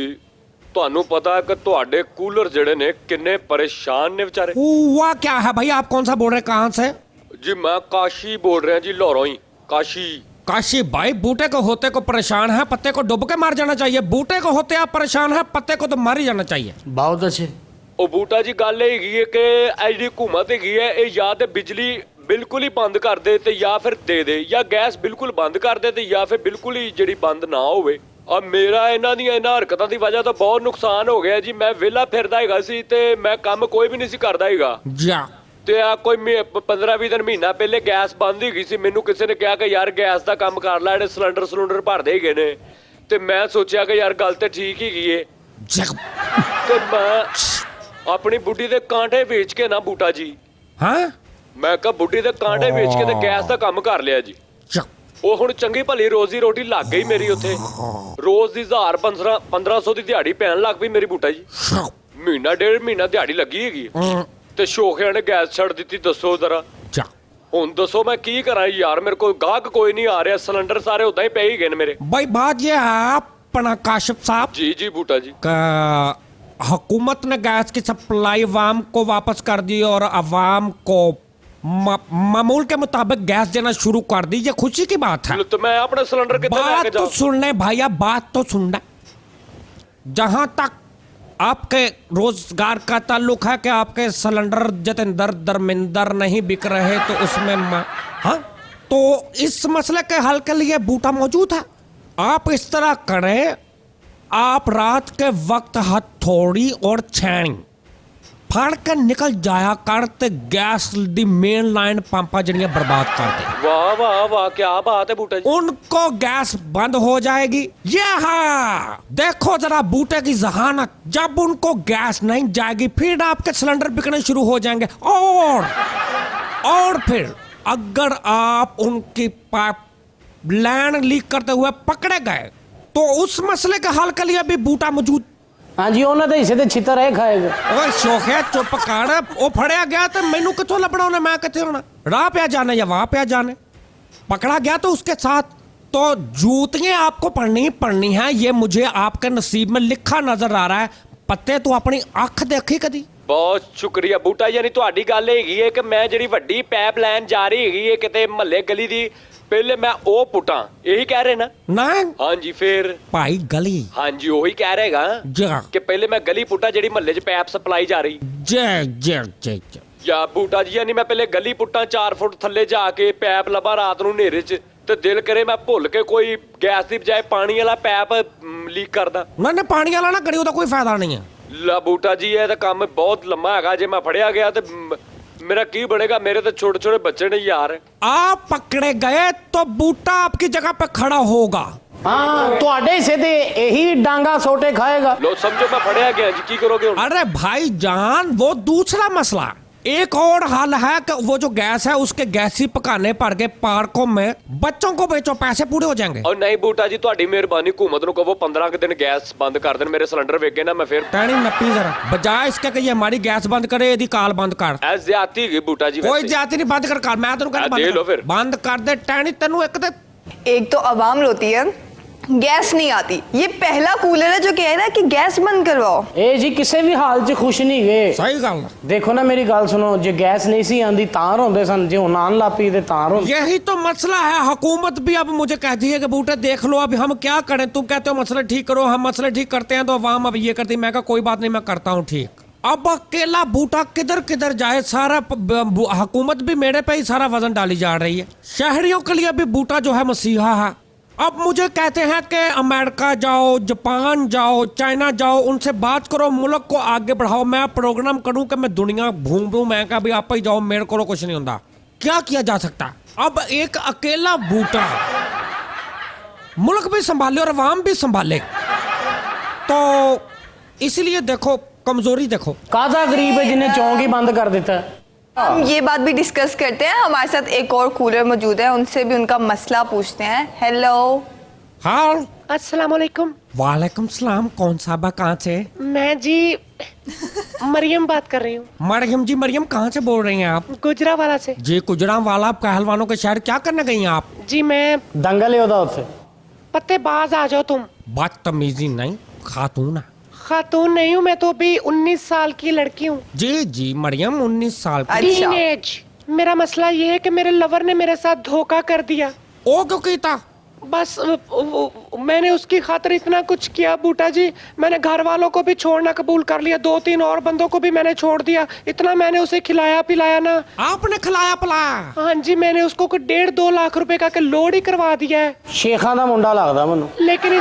ਤੁਹਾਨੂੰ ਪਤਾ ਹੈ ਕਿ ਤੁਹਾਡੇ ਕੂਲਰ ਜਿਹੜੇ ਨੇ ਕਿੰਨੇ ਪਰੇਸ਼ਾਨ ਨੇ ਵਿਚਾਰੇ। हुआ क्या है भाई? आप कौन सा बोल रहे हैं, कहाँ से? ਜੀ ਮੈਂ ਕਾਸ਼ੀ ਬੋਲ ਰਿਹਾ ਜੀ, ਲਾਹੌਰੋਂ ਹੀ। ਕਾਸ਼ੀ। काशी भाई, बूटे को होते को परेशान है, पत्ते को डुब के मार जाना चाहिए। बूटे को होते आप परेशान है, पत्ते को तो मार ही जाना चाहिए। बहुत अच्छे। ਉਹ ਬੂਟਾ ਜੀ, ਗੱਲ ਇਹ ਹੈਗੀ ਹੈ ਕਿ ਇਹ ਜਿਹੜੀ ਹਕੂਮਤ ਹੈਗੀ ਹੈ, ਇਹ ਜਾਂ ਤੇ ਬਿਜਲੀ ਬਿਲਕੁਲ ਹੀ ਬੰਦ ਕਰ ਦੇ ਤੇ ਜਾਂ ਫਿਰ ਦੇ ਦੇ, ਜਾਂ ਗੈਸ ਬਿਲਕੁਲ ਬੰਦ ਕਰ ਦੇ ਤੇ ਜਾਂ ਫਿਰ ਬਿਲਕੁਲ ਹੀ ਜਿਹੜੀ ਬੰਦ ਨਾ ਹੋਵੇ। ਆ ਮੇਰਾ ਇਹਨਾਂ ਦੀਆਂ ਇਹਨਾਂ ਹਰਕਤਾਂ ਦੀ ਵਜ੍ਹਾ ਤੋਂ ਬਹੁਤ ਨੁਕਸਾਨ ਹੋ ਗਿਆ ਜੀ। ਮੈਂ ਵਿਹਲਾ ਫਿਰਦਾ ਹੈਗਾ ਸੀ ਤੇ ਮੈਂ ਕੰਮ ਕੋਈ ਵੀ ਨਹੀਂ ਸੀ ਕਰਦਾ ਹੈਗਾ। जा ਤੇ ਆ ਕੋਈ 15-20 ਦਿਨ ਮਹੀਨਾ ਪਹਿਲੇ ਗੈਸ ਬੰਦ ਹੀ ਗਈ ਸੀ। ਮੈਨੂੰ ਕਿਸੇ ਨੇ ਕਿਹਾ ਕਿ ਯਾਰ ਗੈਸ ਦਾ ਕੰਮ ਕਰ ਲੈ, ਜਿਹੜੇ ਸਿਲੰਡਰ ਭਰਦੇ ਹੈਗੇ ਨੇ। ਤੇ ਮੈਂ ਸੋਚਿਆ ਕਿ ਯਾਰ ਗੱਲ ਤੇ ਠੀਕ ਹੀ ਗਈ ਏ। जग ਤੇ ਮੈਂ ਆਪਣੀ ਬੁੱਢੀ ਦੇ ਕਾਂਟੇ ਵੇਚ ਕੇ ਨਾ ਬੂਟਾ ਜੀ, हाँ ਮੈਂ ਕਿਹਾ ਬੁੱਢੀ ਦੇ ਕਾਂਟੇ ਵੇਚ ਕੇ ਤੇ ਗੈਸ ਦਾ ਕੰਮ ਕਰ ਲਿਆ ਜੀ। जग ਉਹ ਹੁਣ ਚੰਗੀ ਭਲੀ ਰੋਜ਼ੀ ਰੋਟੀ ਲੱਗ ਗਈ ਮੇਰੀ ਉੱਥੇ। ਰੋਜ਼ ਦੀ 1500 ਦੀ ਦਿਹਾੜੀ ਪੈਣ ਲੱਗ ਪਈ ਮੇਰੀ ਬੂਟਾ ਜੀ। ਮਹੀਨਾ ਡੇਢ ਮਹੀਨਾ ਦਿਹਾੜੀ ਲੱਗੀ ਹੈਗੀ ਤੇ ਸ਼ੋਖਿਆਂ ਨੇ ਗੈਸ ਛੱਡ ਦਿੱਤੀ। ਦੱਸੋ ਜ਼ਰਾ, जा ਹੁਣ ਦੱਸੋ ਮੈਂ ਕੀ ਕਰਾਂ ਯਾਰ? ਮੇਰੇ ਕੋਲ ਗਾਹਕ ਕੋਈ ਨਹੀਂ ਆ ਰਿਹਾ, ਸਿਲੰਡਰ ਸਾਰੇ ਉਦਾਂ ਹੀ ਪਏ ਹੀ ਗਏ ਨੇ ਮੇਰੇ। भाई, बात ये है अपना काशिफ साहब ਜੀ ਜੀ ਬੂਟਾ ਜੀ। का हुकूमत ने गैस की सप्लाई अवाम को वापस कर दी और अवाम को मामूल के मुताबिक गैस देना शुरू कर दी। ये खुशी की बात है। तो मैं अपना सिलेंडर कितने लेके बात तो जाऊं? सुन ले भैया, बात तो सुन ले। जहां तक आपके रोजगार का ताल्लुक है कि आपके सिलेंडर जतेंद्र धर्मेंद्र नहीं बिक रहे, तो उसमें हाँ, तो इस मसले के हल के लिए बूटा मौजूद है। आप इस तरह करें, आप रात के वक्त हथौड़ी और छेनी फाड़ के निकल जाया कर ते गैस दी मेन लाइन पंपा जड़ियां बर्बाद कर दे। वाह वाह वाह, क्या बात है बूटा जी। उनको गैस बंद हो जाएगी। ये हाँ, देखो जरा बूटे की जहानत। जब उनको गैस नहीं जाएगी, फिर आपके सिलेंडर बिकने शुरू हो जाएंगे। और फिर अगर आप उनकी पाइप लाइन लीक करते हुए पकड़े गए, तो उस मसले के हल के लिए भी बूटा मौजूद। हाँ जी, उन्होंने हिस्से ते छितर है खाएगा। ओए शोखे, चुप कर। वो फड़िया गया तो मैनू कितों लभना होना, मैं कितने होना? राह पे जाने या वहां पे जाने? पकड़ा गया तो उसके साथ तो जूतियां आपको पढ़नी ही पढ़नी है। ये मुझे आपके नसीब में लिखा नजर आ रहा है। पत्ते तो अपनी अख देखी कदी? ਬਹੁਤ ਸ਼ੁਕਰੀਆ ਬੂਟਾ ਯਾਨੀ ਤੁਹਾਡੀ ਗੱਲ ਹੈਗੀ ਹੈ ਕਿ ਮੈਂ ਜਿਹੜੀ ਵੱਡੀ ਪਾਈਪ ਲਾਈਨ ਜਾ ਰਹੀ ਹੈਗੀ ਹੈ ਕਿਤੇ ਮਹੱਲੇ ਗਲੀ ਦੀ ਪਹਿਲੇ ਮੈਂ ਉਹ ਪੁੱਟਾਂ ਇਹੀ ਕਹਿ ਰਹੇ ਨਾ ना ਹਾਂਜੀ ਫੇਰ भाई गली ਹਾਂਜੀ ਉਹੀ ਕਹਿ ਰਹੇਗਾ जा ਕਿ ਪਹਿਲੇ ਮੈਂ ਗਲੀ ਪੁੱਟਾਂ ਜਿਹੜੀ ਮਹੱਲੇ 'ਚ ਪਾਈਪ ਸਪਲਾਈ ਜਾ ਰਹੀ जय जय जय जय ਯਾ ਬੂਟਾ ਜੀ ਯਾਨੀ ਮੈਂ ਪਹਿਲੇ ਗਲੀ ਪੁੱਟਾਂ 4 ਫੁੱਟ ਥੱਲੇ ਜਾ ਕੇ ਪਾਈਪ ਲੱਭਾਂ ਰਾਤ ਨੂੰ ਹਨੇਰੇ 'ਚ ਤੇ ਦਿਲ ਕਰੇ ਮੈਂ ਭੁੱਲ ਕੇ ਕੋਈ ਗੈਸ ਦੀ ਬਜਾਏ ਪਾਣੀ ਵਾਲਾ ਪਾਈਪ ਲੀਕ ਕਰਦਾ ना ना पानी वाला ना करी ਉਹਦਾ ਕੋਈ ਫਾਇਦਾ ਨਹੀਂ ਹੈ ਲਾ ਬੂਟਾ ਜੀ ਇਹ ਤਾਂ ਕੰਮ ਬਹੁਤ ਲੰਮਾ ਹੈਗਾ ਜੇ ਮੈਂ ਫੜਿਆ ਗਿਆ ਤੇ मेरा की बढ़ेगा मेरे तो छोटे छोटे बच्चे ने यार आप पकड़े गए तो बूटा आपकी जगह पे खड़ा होगा हाँ ਤੁਹਾਡੇ ਹਿੱਸੇ ਤੇ ਇਹੀ ਡਾਂਗਾ ਸੋਟੇ ਖਾਏਗਾ लो समझो मैं फड़िया गया जी की करोगे हुण? अरे भाईजान वो दूसरा मसला एक और हल है कि वो जो गैस है उसके गैसी पकाने पड़ के पार्कों में बच्चों को बेचो पैसे पूरे हो जाएंगे और नहीं बूटा जी ਤੁਹਾਡੀ ਮਿਹਰਬਾਨੀ हुकूमत ਨੂੰ ਕਹੋ 15 ਕੁ ਦਿਨ ਗੈਸ ਬੰਦ ਕਰ ਦੇਣ ਮੇਰੇ ਸਿਲੰਡਰ ਵੇਖ ਕੇ ਨਾ ਮੈਂ ਫਿਰ टैनी नप्पी जरा बजाय इसके कि ये हमारी गैस बंद करे यदि काल बंद कर ਐ ਜ਼ਿਆਦਤੀ ਹੈਗੀ ਬੂਟਾ ਜੀ कोई वैसे। जाति नहीं बंद कर मैं तेन आ, दे लो फिर। बंद कर दे टैनी तेन एक ते एक तो आवाम रोती है गैस नहीं आती, ये पहला कूलर है जो कह रहा है कि गैस बंद करवाओ। ਇਹ ਜੀ ਕਿਸੇ ਵੀ ਹਾਲ 'ਚ ਖੁਸ਼ ਨਹੀਂ ਗਏ सही गल ਦੇਖੋ ਨਾ ਮੇਰੀ ਗੱਲ ਸੁਣੋ ਜੇ ਗੈਸ ਨਹੀਂ ਸੀ ਆਂਦੀ ਤਾਂ ਰੋਂਦੇ ਸਨ ਜੇ ਹੁਣ ਆਉਣ ਲੱਗ ਪਈ ਤੇ ਤਾਂ ਰੋਂਦੇ यही तो मसला है हुकूमत भी अब मुझे कहती है कि बूटे देख लो अब हम क्या करें तुम कहते हो मसले ठीक करो हम मसले ठीक करते हैं तो अवाम अब ये करती है मैं कहा कोई बात नहीं मैं करता हूँ ठीक अब अकेला बूटा किधर किधर जाए सारा हुकूमत भी मेरे पे ही सारा वजन डाली जा रही है शहरियों के लिए भी बूटा जो है मसीहा है अब मुझे कहते हैं कि अमेरिका जाओ जापान जाओ चाइना जाओ उनसे बात करो मुल्क को आगे बढ़ाओ मैं प्रोग्राम करूं कि मैं दुनिया घूम लूं मैं कहा भी आप ही जाओ मेरे को कुछ नहीं होता क्या किया जा सकता अब एक अकेला बूटा मुल्क भी संभाले और अवाम भी संभाले तो इसलिए देखो कमजोरी देखो ਕਾਹਦਾ ਗਰੀਬ ਹੈ ਜਿਹਨੇ ਚੌਂਕ ਹੀ ਬੰਦ ਕਰ ਦਿੱਤਾ हम ये बात भी डिस्कस करते हैं, हमारे साथ एक और कूलर मौजूद है, उनसे भी उनका मसला पूछते हैं। हेलो, हाँ अस्सलाम वालेकुम। वालेकुम सलाम कौन साहबा कहाँ से मैं जी मरियम बात कर रही हूँ मरियम जी मरियम कहाँ से बोल रही हैं आप गुजरावाला से। जी गुजरांवाला पहलवानों के शहर क्या करने गई हैं आप जी मैं ਦੰਗਲ ਹੈ ਉਹਦਾ ਉੱਥੇ पत्तेबाज आ जाओ तुम। बदतमीजी नहीं खातून है खातून नहीं हूँ मैं तो अभी 19 साल की लड़की हूँ। जी जी मरियम 19 साल की अच्छा। टीनेज। मेरा मसला ये है कि मेरे लवर ने मेरे साथ धोखा कर दिया। ओ क्यों कीता बस मैंने उसकी खातिर इतना कुछ किया बूटा जी, मैंने घर वालों को भी छोड़ना कबूल कर लिया, 2-3 और बंदों को भी मैंने छोड़ दिया, इतना मैंने उसे खिलाया पिलाया ना। आपने खिलाया पिलाया हाँ जी मैंने उसको कुछ 1.5-2 लाख रुपए का के लोड ही करवा दिया है, ਸ਼ੇਖਾਂ ਦਾ ਮੁੰਡਾ ਲੱਗਦਾ ਮੈਨੂੰ लेकिन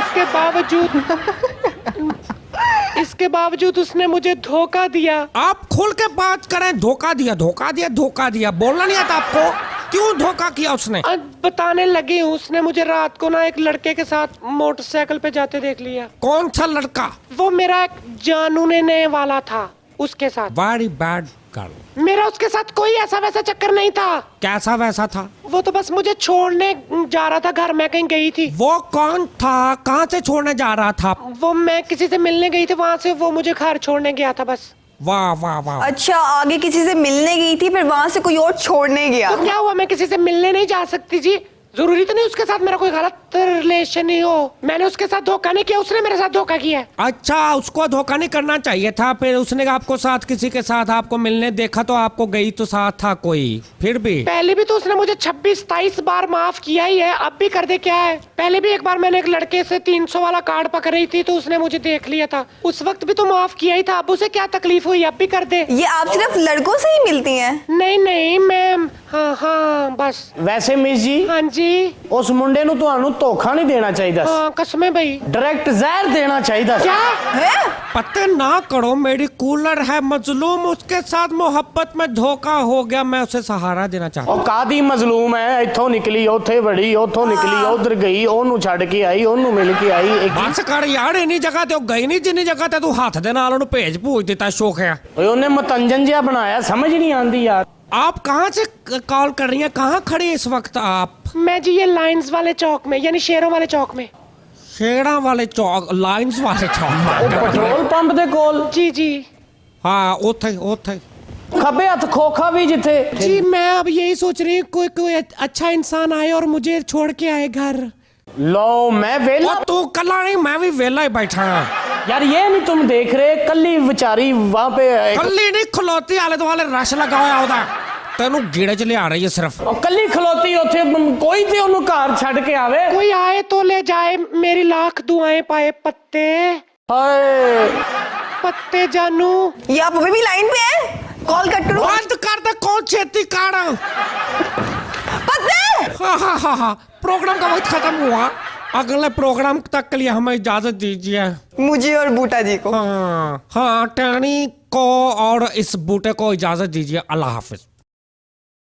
इसके बावजूद उसने मुझे धोखा दिया। आप खुल के बात करें धोखा दिया धोखा दिया धोखा दिया बोलना नहीं आता आपको क्यों धोखा किया उसने अब बताने लगी हूँ, उसने मुझे रात को ना एक लड़के के साथ मोटरसाइकिल पे जाते देख लिया। कौन सा लड़का वो मेरा एक जानने वाला था, उसके साथ। वेरी बैड गर्ल मेरा उसके साथ कोई ऐसा वैसा चक्कर नहीं था, कैसा वैसा था वो तो बस मुझे छोड़ने जा रहा था घर, मैं कहीं गई थी। वो कौन था कहाँ से छोड़ने जा रहा था वो मैं किसी से मिलने गई थी, वहाँ से वो मुझे घर छोड़ने गया था बस। वाह वाह वाह अच्छा आगे किसी से मिलने गई थी फिर वहां से कोई और छोड़ने गया। तो क्या हुआ, मैं किसी से मिलने नहीं जा सकती जी, जरूरी तो नहीं उसके साथ मेरा कोई गलत रिलेशन ही हो। मैंने उसके साथ धोखा नहीं किया, उसने मेरे साथ धोखा किया है। अच्छा उसको धोखा नहीं करना चाहिए था, फिर उसने आपको साथ किसी के साथ आपको मिलने देखा तो आपको गई तो साथ था कोई, फिर भी पहले भी तो उसने मुझे 26-27 बार माफ किया ही है, अब भी कर दे क्या है। पहले भी एक बार मैंने एक लड़के से 300 वाला कार्ड पकड़ रही थी तो उसने मुझे देख लिया था, उस वक्त भी तो माफ किया ही था, अब उसे क्या तकलीफ हुई, अब भी कर दे। ये आप सिर्फ लड़कों से ही मिलती हैं? नहीं नहीं मैम, हाँ बस। ਵੈਸੇ ਮਿਸ ਜੀ हाँ जी ਉਸ ਮੁੰਡੇ ਨੂੰ ਤੁਹਾਨੂੰ ਧੋਖਾ ਨਹੀਂ ਦੇਣਾ ਚਾਹੀਦਾ हाँ कसमें भाई। ਡਾਇਰੈਕਟ ਜ਼ਹਿਰ ਦੇਣਾ ਚਾਹੀਦਾ क्या है? पते ना करो मेरी कूलर है मजलूम उसके साथ मोहब्बत में धोखा हो गया मैं उसे सहारा देना चाहता ਉਹ ਕਾਦੀ ਮਜ਼ਲੂਮ ਹੈ ਇੱਥੋਂ ਨਿਕਲੀ ਉੱਥੇ ਵੜੀ ਉੱਥੋਂ ਨਿਕਲੀ ਉਧਰ ਗਈ ਉਹਨੂੰ ਛੱਡ ਕੇ ਆਈ ਉਹਨੂੰ ਮਿਲ ਕੇ ਆਈ ਇੱਕ बस कर यार इन्हीं जगह ते गई नहीं जिन्नी जगह ते तू हाथ दे नाल ओनू भेज भूज दिता शौक है ਓਏ ਉਹਨੇ ਮਤੰਜਨ ਜਿਹਾ ਬਣਾਇਆ ਸਮਝ ਨਹੀਂ ਆਂਦੀ ਯਾਰ आप कहाँ से कॉल कर रही हैं कहाँ खड़ी हैं इस वक्त आप मैं जी ये लाइंस वाले चौक में यानी शेरों वाले चौक में। शेरा वाले चौक लाइन्स वाले ਉਹ चौक ਪੈਟਰੋਲ ਪੰਪ ਦੇ ਕੋਲ जी जी हाँ उथे उथे ਖੱਬੇ ਹੱਥ ਖੋਖਾ ਵੀ ਜਿੱਥੇ जी मैं अब यही सोच रही हूँ कोई अच्छा इंसान आए और मुझे छोड़ के आए घर। ਲਓ ਮੈਂ ਵੇਲਾ और तू कला नहीं मैं भी वेला ही बैठा हाँ यार ये नहीं तुम देख रहे कल्ली बेचारी वहां पे ਕੱਲੀ ਨਹੀਂ ਖਲੋਤੀ ਆਲੇ ਦੁਆਲੇ ਰਸ਼ ਲੱਗਾ ਹੋਇਆ ਉਹਦਾ ਤੈਨੂੰ ਗੇੜੇ 'ਚ ਲਿਆ ਰਹੀ ਹੈ ਸਿਰਫ ਉਹ ਕੱਲੀ ਖਲੋਤੀ ਉੱਥੇ ਕੋਈ ਤੇ ਉਹਨੂੰ ਘਰ ਛੱਡ ਕੇ ਆਵੇ कोई आए तो ले जाए, मेरी लाख दुआएं पाए पत्ते ਹਾਏ पत्ते जानू। ये आप अभी भी लाइन पे हैं? कॉल कट करूं? ਬੰਦ ਕਰ ਦੇ ਕੌਣ ਛੇਤੀ ਕਾੜ पत्ते! हाँ प्रोग्राम का वक्त खत्म हुआ अगले प्रोग्राम तक के लिए हमें इजाजत दीजिए मुझे और बूटा जी को। हाँ टैनी को और इस बूटे को इजाजत दीजिए अल्लाह हाफिज